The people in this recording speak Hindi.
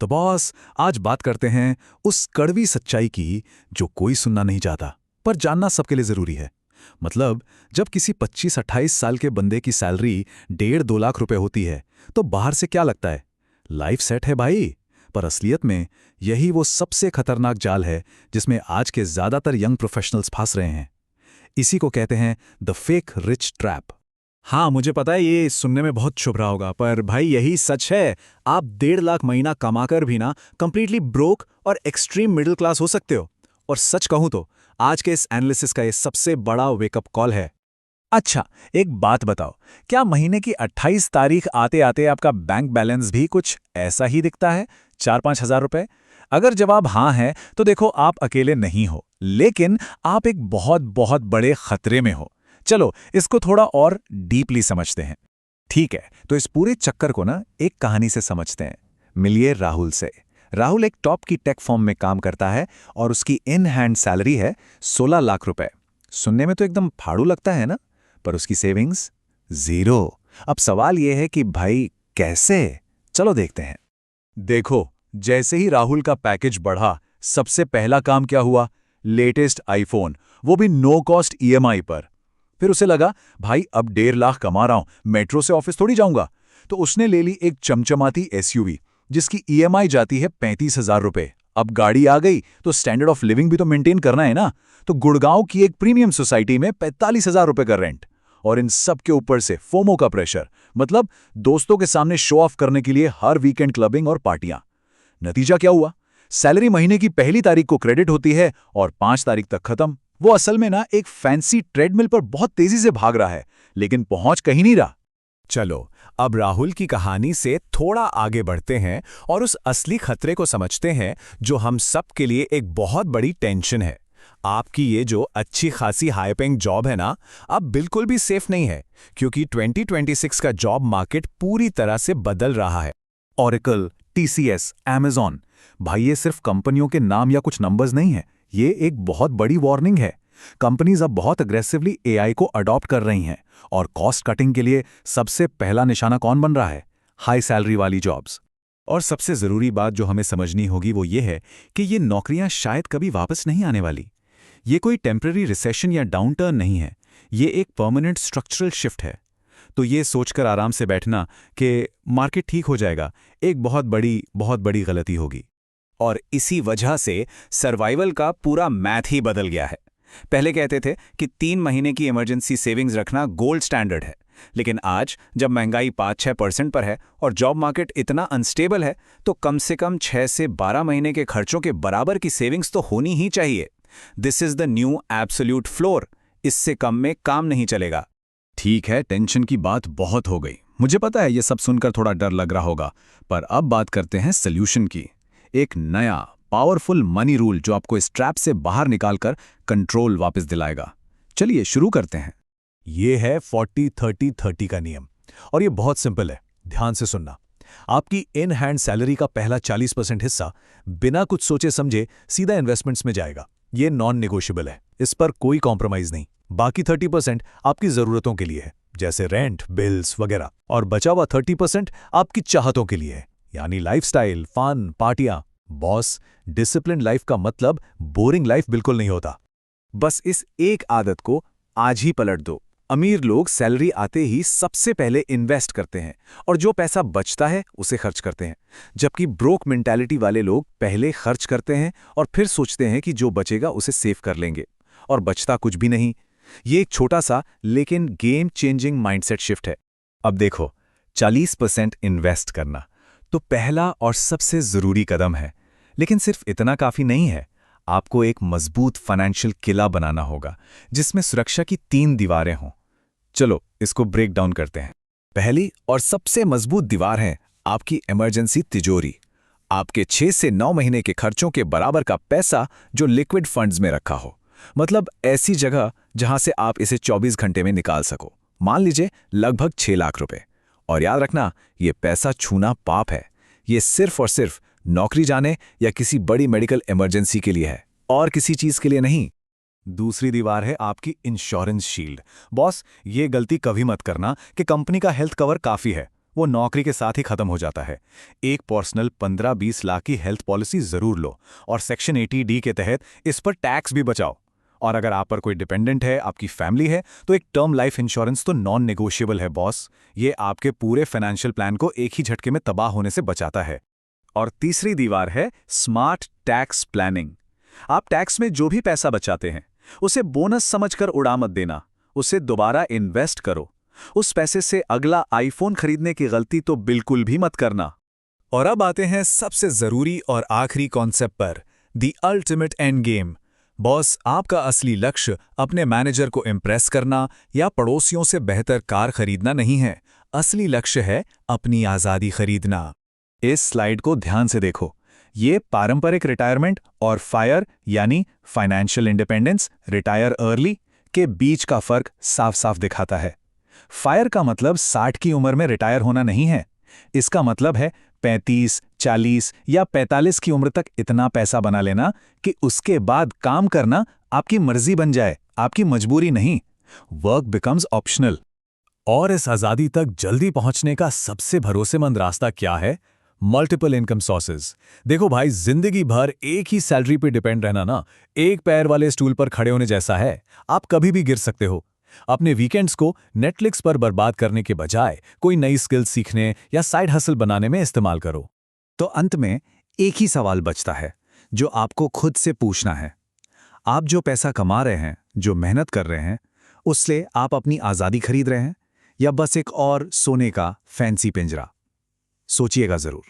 तो बॉस, आज बात करते हैं उस कड़वी सच्चाई की जो कोई सुनना नहीं चाहता, पर जानना सबके लिए जरूरी है। मतलब, जब किसी 25-28 साल के बंदे की सैलरी 1.5-2 लाख रुपए होती है, तो बाहर से क्या लगता है? लाइफ सेट है भाई। पर असलियत में यही वो सबसे खतरनाक जाल है जिसमें आज के ज्यादातर यंग प्रोफेशनल्स फंस रहे हैं। इसी को कहते हैं द फेक रिच ट्रैप। हाँ, मुझे पता है ये सुनने में बहुत शुभ रहा होगा, पर भाई यही सच है। आप 1.5 लाख महीना कमाकर भी ना कंप्लीटली ब्रोक और एक्सट्रीम मिडिल क्लास हो सकते हो। और सच कहूं तो आज के इस एनालिसिस का ये सबसे बड़ा वेकअप कॉल है। अच्छा, एक बात बताओ, क्या महीने की 28 तारीख आते आते आपका बैंक बैलेंस भी कुछ ऐसा ही दिखता है, 4-5 हज़ार रुपए? अगर जवाब हाँ है, तो देखो आप अकेले नहीं हो, लेकिन आप एक बहुत बहुत बड़े खतरे में हो। चलो इसको थोड़ा और डीपली समझते हैं। ठीक है, तो इस पूरे चक्कर को ना एक कहानी से समझते हैं। मिलिए राहुल से। राहुल एक टॉप की टेक फर्म में काम करता है और उसकी इन हैंड सैलरी है 16 लाख रुपए। सुनने में तो एकदम फाड़ू लगता है ना, पर उसकी सेविंग्स जीरो। अब सवाल यह है कि भाई कैसे? चलो देखते हैं। देखो, जैसे ही राहुल का पैकेज बढ़ा, सबसे पहला काम क्या हुआ? लेटेस्ट आईफोन, वो भी नो कॉस्ट ईएमआई पर। फिर उसे लगा भाई अब 1.5 लाख कमा रहा हूं, मेट्रो से ऑफिस थोड़ी जाऊंगा। तो उसने ले ली एक चमचमाती एसयूवी जिसकी ईएमआई जाती है 35,000 रुपए। अब गाड़ी आ गई तो स्टैंडर्ड ऑफ लिविंग भी तो मेंटेन करना है ना। तो गुड़गांव की एक प्रीमियम सोसाइटी में 45,000 रुपए का रेंट। और इन सब के ऊपर से फोमो का प्रेशर, मतलब दोस्तों के सामने शो ऑफ करने के लिए हर वीकेंड क्लबिंग और पार्टियां। नतीजा क्या हुआ? सैलरी महीने की पहली तारीख को क्रेडिट होती है और 5 तारीख तक खत्म। वो असल में ना एक फैंसी ट्रेडमिल पर बहुत तेजी से भाग रहा है, लेकिन पहुंच कहीं नहीं रहा। चलो, अब राहुल की कहानी से थोड़ा आगे बढ़ते हैं और उस असली खतरे को समझते हैं जो हम सब के लिए एक बहुत बड़ी टेंशन है। आपकी ये जो अच्छी खासी हाई पेइंग जॉब है ना, अब बिल्कुल भी सेफ नहीं है, क्योंकि 2026 का जॉब मार्केट पूरी तरह से बदल रहा है। ऑरेकल, टीसीएस, अमेज़न, भाई ये सिर्फ कंपनियों के नाम या कुछ नंबर्स नहीं है, ये एक बहुत बड़ी वार्निंग है। कंपनीज अब बहुत अग्रेसिवली एआई को अडॉप्ट कर रही हैं, और कॉस्ट कटिंग के लिए सबसे पहला निशाना कौन बन रहा है? हाई सैलरी वाली जॉब्स। और सबसे जरूरी बात जो हमें समझनी होगी वो ये है कि ये नौकरियां शायद कभी वापस नहीं आने वाली। ये कोई टेम्पररी रिसेशन या डाउनटर्न नहीं है, ये एक परमानेंट स्ट्रक्चरल शिफ्ट है। तो ये सोचकर आराम से बैठना कि मार्केट ठीक हो जाएगा, एक बहुत बड़ी गलती होगी। और इसी वजह से सर्वाइवल का पूरा मैथ ही बदल गया है। पहले कहते थे कि 3 महीने की इमरजेंसी सेविंग्स रखना गोल्ड स्टैंडर्ड है, लेकिन आज जब महंगाई 5-6% पर है और जॉब मार्केट इतना अनस्टेबल है, तो कम से कम 6 से 12 महीने के खर्चों के बराबर की सेविंग्स तो होनी ही चाहिए। This is the new absolute floor. इससे कम में काम नहीं चलेगा। ठीक है, टेंशन की बात बहुत हो गई। मुझे पता है ये सब सुनकर थोड़ा डर लग रहा होगा, पर अब बात करते हैं सोल्यूशन की। एक नया पावरफुल मनी रूल जो आपको इस ट्रैप से बाहर निकालकर कंट्रोल वापस दिलाएगा। चलिए शुरू करते हैं। ये है 40-30-30 का नियम, और ये बहुत सिंपल है। ध्यान से सुनना। आपकी इन हैंड सैलरी का पहला 40% हिस्सा बिना कुछ सोचे समझे सीधा इन्वेस्टमेंट्स में जाएगा। ये नॉन नेगोशिएबल है, इस पर कोई कॉम्प्रोमाइज नहीं। बाकी 30% आपकी जरूरतों के लिए है, जैसे रेंट, बिल्स वगैरह। और बचा हुआ 30% आपकी चाहतों के लिए है, यानी लाइफस्टाइल, फन, पार्टियां। बॉस, डिसिप्लिन लाइफ का मतलब बोरिंग लाइफ बिल्कुल नहीं होता। बस इस एक आदत को आज ही पलट दो। अमीर लोग सैलरी आते ही सबसे पहले इन्वेस्ट करते हैं और जो पैसा बचता है उसे खर्च करते हैं, जबकि ब्रोक मेंटालिटी वाले लोग पहले खर्च करते हैं और फिर सोचते हैं कि जो बचेगा उसे सेव कर लेंगे, और बचता कुछ भी नहीं। ये एक छोटा सा लेकिन गेम चेंजिंग माइंडसेट शिफ्ट है। अब देखो, 40% इन्वेस्ट करना तो पहला और सबसे जरूरी कदम है, लेकिन सिर्फ इतना काफी नहीं है। आपको एक मजबूत फाइनेंशियल किला बनाना होगा जिसमें सुरक्षा की 3 दीवारें हों। चलो इसको ब्रेक डाउन करते हैं। पहली और सबसे मजबूत दीवार है आपकी इमरजेंसी तिजोरी। आपके 6 से 9 महीने के खर्चों के बराबर का पैसा जो लिक्विड फंड्स में रखा हो, मतलब ऐसी जगह जहां से आप इसे 24 घंटे में निकाल सको। मान लीजिए लगभग 6 लाख रुपए। और याद रखना, ये पैसा छूना पाप है। ये सिर्फ और सिर्फ नौकरी जाने या किसी बड़ी मेडिकल इमरजेंसी के लिए है, और किसी चीज के लिए नहीं। दूसरी दीवार है आपकी इंश्योरेंस शील्ड। बॉस, ये गलती कभी मत करना कि कंपनी का हेल्थ कवर काफी है। वो नौकरी के साथ ही खत्म हो जाता है। एक पर्सनल 15-20 लाख की हेल्थ पॉलिसी जरूर लो और सेक्शन 80D के तहत इस पर टैक्स भी बचाओ। और अगर आप पर कोई डिपेंडेंट है, आपकी फैमिली है, तो एक टर्म लाइफ इंश्योरेंस तो नॉन नेगोशिएबल है बॉस। ये आपके पूरे फाइनेंशियल प्लान को एक ही झटके में तबाह होने से बचाता है। और तीसरी दीवार है स्मार्ट टैक्स प्लानिंग। आप टैक्स में जो भी पैसा बचाते हैं उसे बोनस समझकर उड़ा मत देना, उसे दोबारा इन्वेस्ट करो। उस पैसे से अगला आईफोन खरीदने की गलती तो बिल्कुल भी मत करना। और अब आते हैं सबसे जरूरी और आखिरी कॉन्सेप्ट पर, the ultimate end game. Boss, आपका असली लक्ष्य अपने मैनेजर को इम्प्रेस करना या पड़ोसियों से बेहतर कार खरीदना नहीं है। असली लक्ष्य है अपनी आज़ादी खरीदना। इस स्लाइड को ध्यान से देखो। ये पारंपरिक रिटायरमेंट और फायर यानी फाइनेंशियल इंडिपेंडेंस, रिटायर अर्ली के बीच का फर्क साफ साफ दिखाता है। फायर का मतलब 60 की उम्र में रिटायर होना नहीं है। इसका मतलब है 35, 40 या 45 की उम्र तक इतना पैसा बना लेना कि उसके बाद काम करना आपकी मर्जी बन जाए, आपकी मजबूरी नहीं। Work becomes optional. और इस आज़ादी तक जल्दी पहुंचने का सबसे भरोसेमंद रास्ता क्या है? Multiple income sources. देखो भाई, जिंदगी भर एक ही सैलरी पे डिपेंड रहना ना एक पैर वाले स्टूल पर खड़े होने जैसा है। आप कभी भी गिर सकते हो। अपने वीकेंड्स को नेटफ्लिक्स पर बर्बाद करने के बजाय कोई नई स्किल सीखने या साइड हसल बनाने में इस्तेमाल करो। तो अंत में एक ही सवाल बचता है जो आपको खुद से पूछना है। आप जो पैसा कमा रहे हैं, जो मेहनत कर रहे हैं, उससे आप अपनी आज़ादी खरीद रहे हैं या बस एक और सोने का फैंसी पिंजरा? सोचिएगा जरूर।